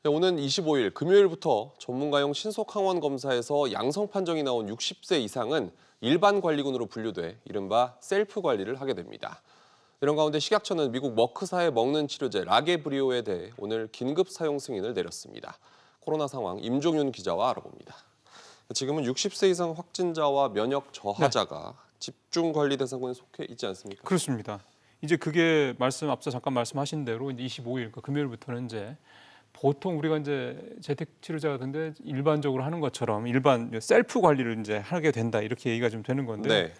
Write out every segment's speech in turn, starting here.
네, 오는 25일 금요일부터 전문가용 신속항원 검사에서 양성 판정이 나온 60세 이상은 일반 관리군으로 분류돼 이른바 셀프 관리를 하게 됩니다. 이런 가운데 식약처는 미국 머크사의 먹는 치료제 라게브리오에 대해 오늘 긴급 사용 승인을 내렸습니다. 코로나 상황 임종윤 기자와 알아봅니다. 지금은 60세 이상 확진자와 면역 저하자가 집중 관리 대상군에 속해 있지 않습니까? 그렇습니다. 이제 그게 앞서 잠깐 말씀하신 대로 이제 25일 금요일부터는 이제 보통 우리가 이제 재택 치료자 같은데 일반적으로 하는 것처럼 일반 셀프 관리를 이제 하게 된다 이렇게 얘기가 좀 되는 건데요. 네.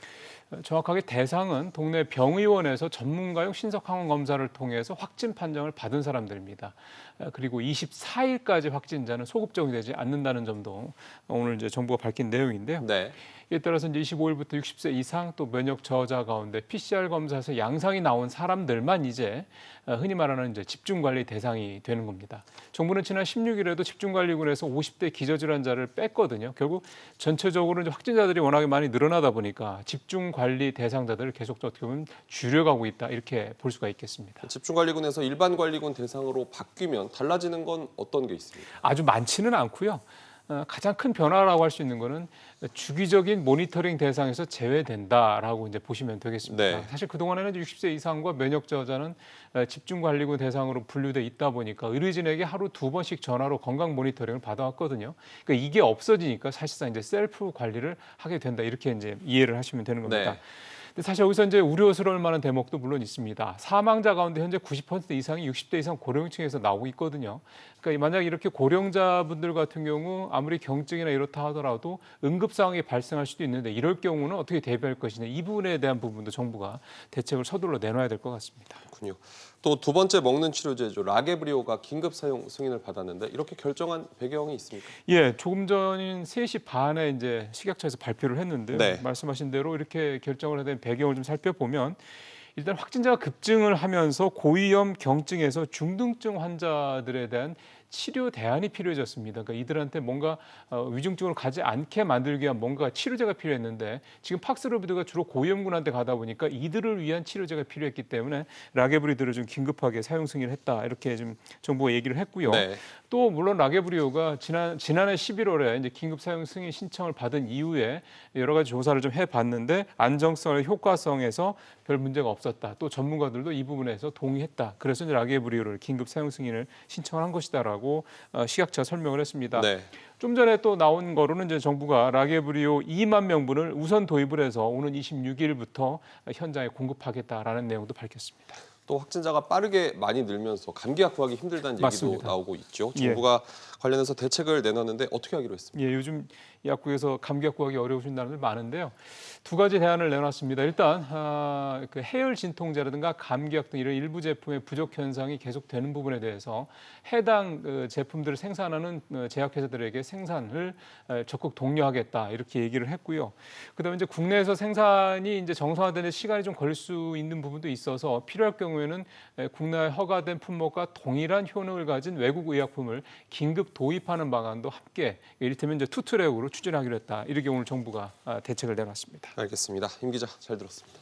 정확하게 대상은 동네 병의원에서 전문가용 신속항원 검사를 통해서 확진 판정을 받은 사람들입니다. 그리고 24일까지 확진자는 소급 적용되지 않는다는 점도 오늘 이제 정부가 밝힌 내용인데요. 네. 이에 따라서 이제 25일부터 60세 이상 또 면역 저하자 가운데 PCR 검사에서 양상이 나온 사람들만 이제 흔히 말하는 이제 집중 관리 대상이 되는 겁니다. 정부는 지난 16일에도 집중관리군에서 50대 기저질환자를 뺐거든요. 결국 전체적으로 이제 확진자들이 워낙에 많이 늘어나다 보니까 집중 관리 대상자들을 계속 어떻게 보면 줄여가고 있다 이렇게 볼 수가 있겠습니다. 집중관리군에서 일반 관리군 대상으로 바뀌면 달라지는 건 어떤 게 있습니까? 아주 많지는 않고요. 가장 큰 변화라고 할 수 있는 거는 주기적인 모니터링 대상에서 제외된다라고 이제 보시면 되겠습니다. 네. 사실 그동안에는 60세 이상과 면역 저하자는 집중관리군 대상으로 분류돼 있다 보니까 의료진에게 하루 2번씩 전화로 건강 모니터링을 받아왔거든요. 그러니까 이게 없어지니까 사실상 이제 셀프 관리를 하게 된다 이렇게 이제 이해를 하시면 되는 겁니다. 네. 근데 사실 여기서 이제 우려스러울 만한 대목도 물론 있습니다. 사망자 가운데 현재 90% 이상이 60대 이상 고령층에서 나오고 있거든요. 그러니까 만약 이렇게 고령자분들 같은 경우 아무리 경증이나 이렇다 하더라도 응급 상황이 발생할 수도 있는데 이럴 경우는 어떻게 대비할 것이냐 이 부분에 대한 부분도 정부가 대책을 서둘러 내놔야 될 것 같습니다. 그렇군요. 또 두 번째 먹는 치료제죠. 라게브리오가 긴급 사용 승인을 받았는데 이렇게 결정한 배경이 있습니까? 예, 조금 전인 3시 반에 이제 식약처에서 발표를 했는데요. 네. 말씀하신 대로 이렇게 결정을 하게 된 배경을 좀 살펴보면 일단 확진자가 급증을 하면서 고위험 경증에서 중등증 환자들에 대한 치료 대안이 필요해졌습니다. 그러니까 이들한테 뭔가 위중증으로 가지 않게 만들기 위한 뭔가 치료제가 필요했는데 지금 팍스로비드가 주로 고위험군한테 가다 보니까 이들을 위한 치료제가 필요했기 때문에 라게브리오를 좀 긴급하게 사용 승인을 했다 이렇게 좀 정부가 얘기를 했고요. 네. 또 물론 라게브리오가 지난해 11월에 이제 긴급 사용 승인 신청을 받은 이후에 여러 가지 조사를 좀 해봤는데 안정성과 효과성에서 별 문제가 없었다. 또 전문가들도 이 부분에서 동의했다. 그래서 이제 라게브리오를 긴급 사용 승인을 신청을 한 것이다라고 식약처가 설명을 했습니다. 네. 좀 전에 또 나온 거로는 이제 정부가 라게브리오 2만 명분을 우선 도입을 해서 오는 26일부터 현장에 공급하겠다라는 내용도 밝혔습니다. 또 확진자가 빠르게 많이 늘면서 감기약 구하기 힘들다는 얘기도 맞습니다. 나오고 있죠. 예. 정부가 관련해서 대책을 내놨는데 어떻게 하기로 했습니까? 예, 요즘 약국에서 감기약 구하기 어려우신 사람들 많은데요. 두 가지 대안을 내놨습니다. 일단 그 해열 진통제라든가 감기약 등 이런 일부 제품의 부족 현상이 계속되는 부분에 대해서 해당 제품들을 생산하는 제약회사들에게 생산을 적극 독려하겠다 이렇게 얘기를 했고요. 그다음에 이제 국내에서 생산이 이제 정상화되는 시간이 좀 걸릴 수 있는 부분도 있어서 필요할 경우에는 국내에 허가된 품목과 동일한 효능을 가진 외국 의약품을 긴급 도입하는 방안도 함께 이를테면 이제 투트랙으로 추진하기로 했다. 이렇게 오늘 정부가 대책을 내놨습니다. 알겠습니다. 임 기자 잘 들었습니다.